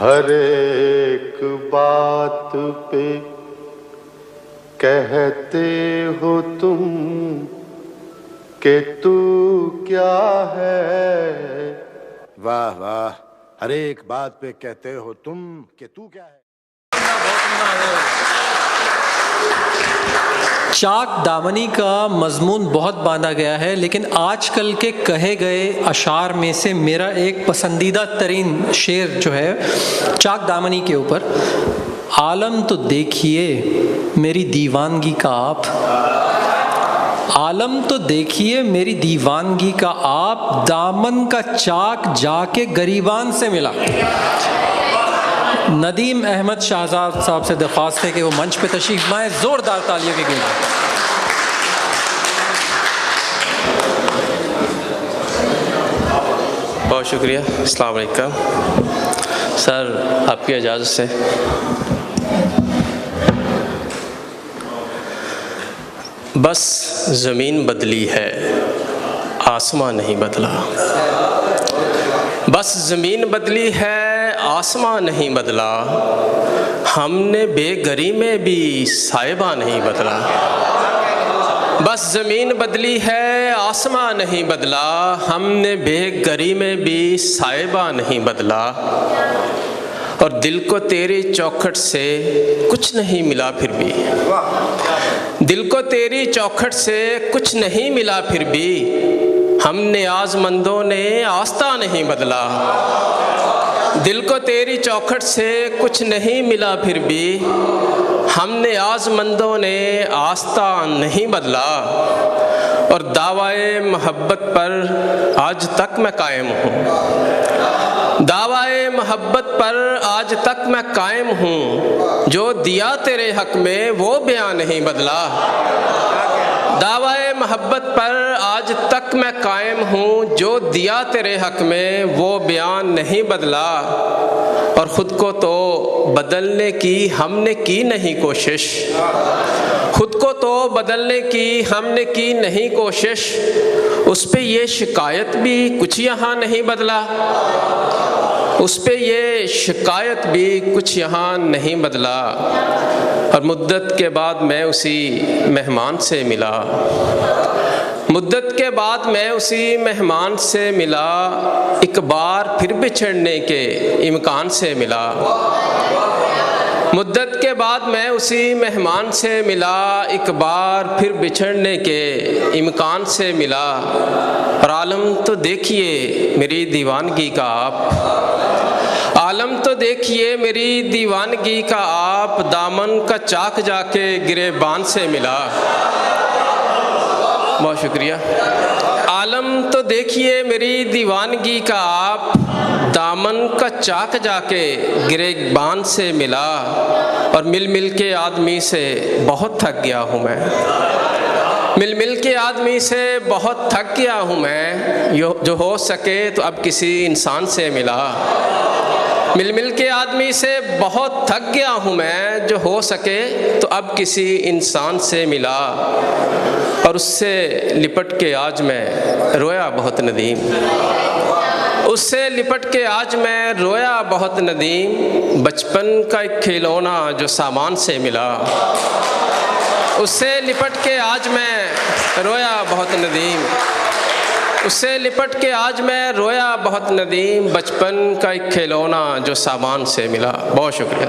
हर एक बात पे कहते हो तुम कि तू क्या है। वाह वाह, हर एक बात पे कहते हो तुम कि तू क्या है। चाक दामनी का मजमून बहुत बांधा गया है, लेकिन आजकल के कहे गए अशार में से मेरा एक पसंदीदा तरीन शेर जो है चाक दामनी के ऊपर, आलम तो देखिए मेरी दीवानगी का आप, आलम तो देखिए मेरी दीवानगी का आप, दामन का चाक जाके गरीबान से मिला। नदीम अहमद शाहजाद साहब से दरख्वास्त है कि वो मंच पे तशरीफ लाएं, जोरदार तालियों की गूंज। बहुत शुक्रिया। अस्सलाम वालेकुम सर, आपकी इजाज़त से बस ज़मीन बदली है आसमां नहीं बदला, बस ज़मीन बदली है आसमां नहीं बदला, हमने बेघरी में भी साहिबा नहीं बदला। बस ज़मीन बदली है आसमां नहीं बदला, हमने बेघरी में भी साहिबा नहीं बदला। और दिल को तेरी चौखट से कुछ नहीं मिला फिर भी, दिल को तेरी चौखट से कुछ नहीं मिला फिर भी, हमने आज़मंदों ने आस्था नहीं बदला। दिल को तेरी चौखट से कुछ नहीं मिला फिर भी, हमने आज़मंदों ने आस्था नहीं बदला। और दावाए मोहब्बत पर आज तक मैं कायम हूँ, दावाए मोहब्बत पर आज तक मैं कायम हूँ, जो दिया तेरे हक में वो बयान नहीं बदला। दावाए मोहब्बत पर आज तक मैं कायम हूँ, जो दिया तेरे हक में वो बयान नहीं बदला। और ख़ुद को तो बदलने की हमने की नहीं कोशिश, खुद को तो बदलने की हमने की नहीं कोशिश, उस पे ये शिकायत भी कुछ यहाँ नहीं बदला, उस पे ये शिकायत भी कुछ यहाँ नहीं बदला। और मुद्दत के बाद मैं उसी मेहमान से मिला, मुद्दत के बाद मैं उसी मेहमान से मिला, एक बार फिर बिछड़ने के इम्कान से मिला। मुद्दत के बाद मैं उसी मेहमान से मिला, एक बार फिर बिछड़ने के इम्कान से मिला। और आलम तो देखिए मेरी दीवानगी का आप, आलम तो देखिए मेरी दीवानगी का आप, दामन का चाक जाके गिरेबान से मिला। बहुत शुक्रिया। आलम तो देखिए मेरी दीवानगी का आप, दामन का चाक जाके गिरेबान से मिला। और मिल मिल के आदमी से बहुत थक गया हूँ मैं, मिल मिल के आदमी से बहुत थक गया हूँ मैं, जो हो सके तो अब किसी इंसान से मिला। मिल मिल के आदमी से बहुत थक गया हूँ मैं, जो हो सके तो अब किसी इंसान से मिला। और उससे लिपट के आज मैं रोया बहुत नदीम, उससे लिपट के आज मैं रोया बहुत नदीम, बचपन का एक खिलौना जो सामान से मिला। उससे लिपट के आज मैं रोया बहुत नदीम, उससे लिपट के आज मैं रोया बहुत नदीम, बचपन का एक खिलौना जो सामान से मिला। बहुत शुक्रिया।